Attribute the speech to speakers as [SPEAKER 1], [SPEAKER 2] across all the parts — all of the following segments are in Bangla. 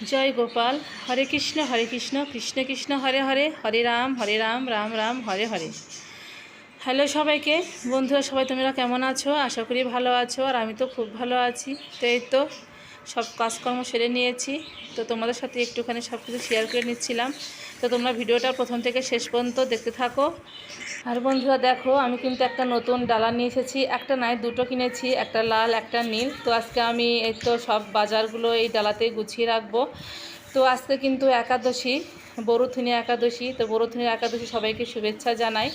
[SPEAKER 1] জয় গোপাল। হরে কৃষ্ণ কৃষ্ণ কৃষ্ণ হরে হরে, হরে রাম রাম রাম হরে হরে। হ্যালো সবাইকে, বন্ধুরা সবাই তোমরা কেমন আছো? আশা করি ভালো আছো, আর আমি তো খুব ভালো আছি। তো এই তো সব কাজকর্ম সেরে নিয়েছি, তো তোমাদের সাথে একটুখানি সব কিছু শেয়ার করে নিচ্ছিলাম। তো তোমরা ভিডিওটা প্রথম থেকে শেষ পর্যন্ত দেখতে থাকো। আর বন্ধুরা দেখো, আমি কিন্তু একটা নতুন ডালা নিয়ে এসেছি, একটা নয় দুটো কিনেছি, একটা লাল একটা নীল। তো আজকে আমি এই তো সব বাজারগুলো এই ডালাতেই গুছিয়ে রাখবো। তো আজকে কিন্তু একাদশী, বরুথিনী একাদশী। তো বরুথিনী একাদশী সবাইকে শুভেচ্ছা জানাই।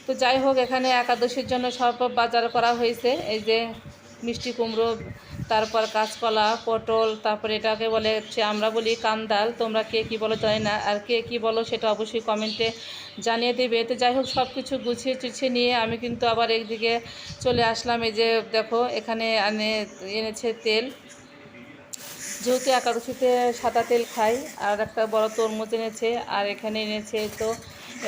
[SPEAKER 1] তো যাই হোক, এখানে একাদশীর জন্য সব বাজার করা হয়েছে। এই যে মিষ্টি কুমড়ো, তারপর কাঁচকলা, পটল, তারপর এটাকে বলে আমরা বলি কান্দাল, তোমরা কে কী বলো জানি না, আর কে কী বলো সেটা অবশ্যই কমেন্টে জানিয়ে দেবে। তো যাই হোক, সব কিছু গুছিয়ে টুছিয়ে নিয়ে আমি কিন্তু আবার একদিকে চলে আসলাম। এই যে দেখো, এখানে এনেছে তেল, যেহেতু একাদশীতে সাদা তেল খাই। আর একটা বড় তরমুজ এনেছে, আর এখানে এনেছে তো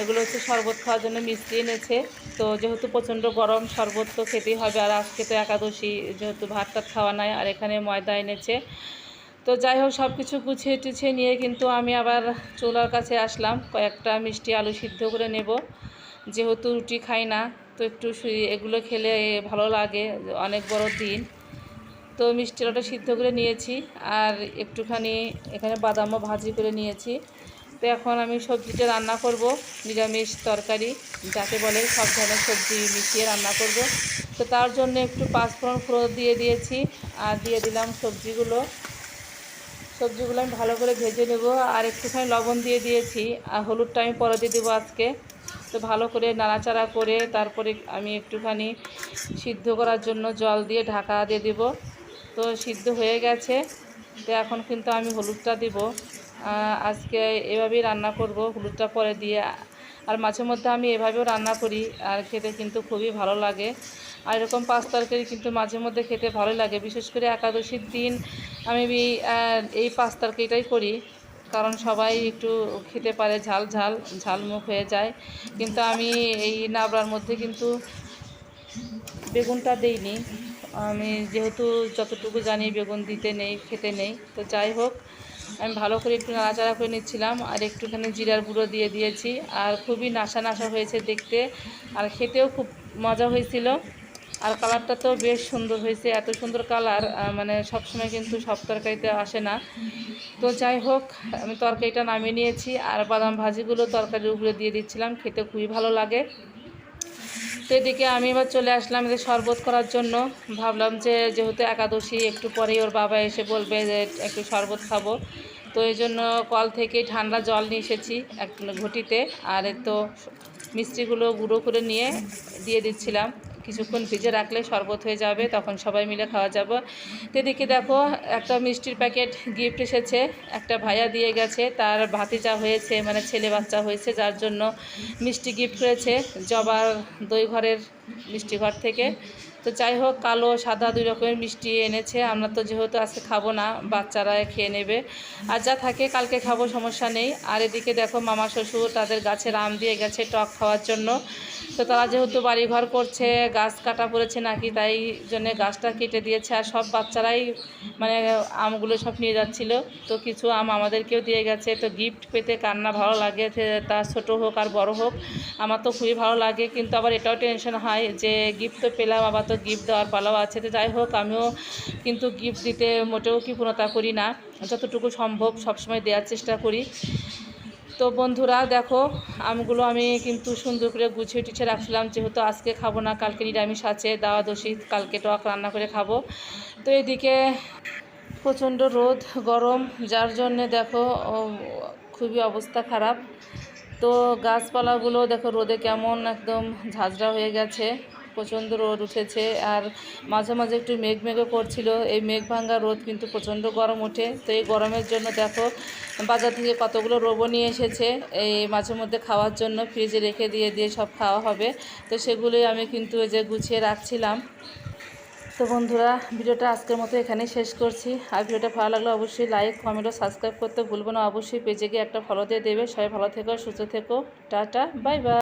[SPEAKER 1] এগুলো হচ্ছে শরবত খাওয়ার জন্য মিষ্টি এনেছে। তো যেহেতু প্রচণ্ড গরম, শরবত তো খেতেই হবে। আর আজকে তো একাদশী, যেহেতু ভাত টাত খাওয়া নাই। আর এখানে ময়দা এনেছে। তো যাই হোক, সব কিছু গুছিয়ে টুছিয়ে নিয়ে কিন্তু আমি আবার চুলার কাছে আসলাম। কয়েকটা মিষ্টি আলু সিদ্ধ করে নেব, যেহেতু রুটি খাই না। তো একটু এগুলো খেলে ভালো লাগে, অনেক বড় দিন। তো মিষ্টি আলুটা সিদ্ধ করে নিয়েছি, আর একটুখানি এখানে বাদামও ভাজি করে নিয়েছি। তো এখন আমি সবজিটা রান্না করব, নিরামিষ তরকারি যাকে বলে, সব ধরনের সবজি মিশিয়ে রান্না করব। তো তার জন্য একটু পাঁচফোড়ন দিয়ে দিয়েছি, আর দিয়ে দিলাম সবজিগুলো আমি ভালো করে ভেজে নেব। আর একটুখানি লবণ দিয়ে দিয়েছি, আর হলুদটা আমি পরে দিয়ে দেবো আজকে। তো ভালো করে নাড়াচাড়া করে তারপরে আমি একটুখানি সিদ্ধ করার জন্য জল দিয়ে ঢাকা দিয়ে দেব। তো সিদ্ধ হয়ে গেছে। তো এখন কিন্তু আমি হলুদটা দেব। আজকে এভাবেই রান্না করব, হলুদটা পরে দিয়ে। আর মাঝে মধ্যে আমি এভাবেও রান্না করি, আর খেতে কিন্তু খুবই ভালো লাগে। আর এরকম পাঁচ তরকারি কিন্তু মাঝে মধ্যে খেতে ভালো লাগে। বিশেষ করে একাদশীর দিন আমি এই পাঁচ তরকারিটাই করি, কারণ সবাই একটু খেতে পারে, ঝাল ঝাল ঝালমুখ হয়ে যায়। কিন্তু আমি এই নাবড়ার মধ্যে কিন্তু বেগুনটা দেইনি। আমি যেহেতু যতটুকু জানি বেগুন দিতে নেই, খেতে নেই। তো যাই হোক, আমি ভালো করে একটু নাড়াচাড়া করে নিচ্ছিলাম, আর একটুখানি জিরার গুঁড়ো দিয়ে দিয়েছি। আর খুবই নাশা নাশা হয়েছে দেখতে, আর খেতেও খুব মজা হয়েছিল। আর কালারটা তো বেশ সুন্দর হয়েছে, এত সুন্দর কালার মানে সবসময় কিন্তু সব তরকারিতে আসে না। তো যাই হোক, আমি তরকারিটা নামিয়ে নিয়েছি, আর বাদাম ভাজিগুলো তরকারির উপরে দিয়ে দিচ্ছিলাম, খেতে খুবই ভালো লাগে। তো এদিকে আমি এবার চলে আসলাম এদের শরবত করার জন্য। ভাবলাম যে যেহেতু একাদশী, একটু পরেই ওর বাবা এসে বলবে যে একটু শরবত খাবো। তো এই জন্য কল থেকে ঠান্ডা জল নিয়ে এসেছি এক ঘটিতে, আর তো মিষ্টিগুলো গুঁড়ো করে নিয়ে দিয়ে দিচ্ছিলাম। কিছুক্ষণ ভিজে রাখলে শরবত হয়ে যাবে, তখন সবাই মিলে খাওয়া যাবে। তো এদিকে দেখো, একটা মিষ্টির প্যাকেট গিফট এসেছে, একটা ভাইয়া দিয়ে গেছে, তার ভাতিজা হয়েছে, মানে ছেলে বাচ্চা হয়েছে, যার জন্য মিষ্টি গিফট করেছে জবার দই ঘরের মিষ্টি ঘর থেকে। তো যাই হোক, কালো সাদা দুই রকমের মিষ্টি এনেছে। আমরা তো যেহেতু আজকে খাবো না, বাচ্চারা খেয়ে নেবে, আর যা থাকে কালকে খাবো, সমস্যা নেই। আর এদিকে দেখো, মামা শ্বশুর তাদের গাছের আম দিয়ে গেছে টক খাওয়ার জন্য। তো তারা যেহেতু বাড়িঘর করছে, গাছ কাটা পড়েছে নাকি, তাই জন্যে গাছটা কেটে দিয়েছে। আর সব বাচ্চারাই মানে আমগুলো সব নিয়ে যাচ্ছিলো। তো কিছু আম আমাদেরকেও দিয়ে গেছে। তো গিফট পেতে কান্না ভালো লাগে, তা ছোটো হোক আর বড় হোক, আমার তো খুবই ভালো লাগে। কিন্তু আবার এটাও টেনশন হয় যে গিফট তো পেলাম, আবার তো গিফট দেওয়ার পালাও আছে। তো যাই হোক, আমিও কিন্তু গিফট দিতে মোটেও কৃপণতা করি না, যতটুকু সম্ভব সবসময় দেওয়ার চেষ্টা করি। তো বন্ধুরা দেখো, আমগুলো আমি কিন্তু সুন্দর করে গুছিয়ে টুছিয়ে রাখছিলাম, যেহেতু আজকে খাবো না, কালকে নিরামিষ আছে, দাওয়া দোষী, কালকে টক রান্না করে খাবো। তো এদিকে প্রচণ্ড রোদ গরম, যার জন্যে দেখো খুবই অবস্থা খারাপ। তো গাছপালাগুলো দেখো রোদে কেমন একদম ঝাঁঝরা হয়ে গেছে, প্রচণ্ড রোদ উঠেছে। আর মাঝে মাঝে একটু মেঘ মেঘও করছিল। এই মেঘ ভাঙ্গা রোদ কিন্তু প্রচণ্ড গরম ওঠে। তো এই গরমের জন্য দেখো, বাজার থেকে কতগুলো রোবো নিয়ে এসেছে, এই মাঝে মধ্যে খাওয়ার জন্য ফ্রিজে রেখে দিয়ে সব খাওয়া হবে। তো সেগুলোই আমি কিন্তু এই যে গুছিয়ে রাখছিলাম। তো বন্ধুরা, ভিডিওটা আজকের মতো এখানেই শেষ করছি। আর ভিডিওটা ভালো লাগলে অবশ্যই লাইক, কমেন্ট ও সাবস্ক্রাইব করতে ভুলবো না। অবশ্যই পেজে গিয়ে একটা ফলো দিয়ে দেবে। সবাই ভালো থেকো, সুস্থ থেকো, টাটা, বাই বাই।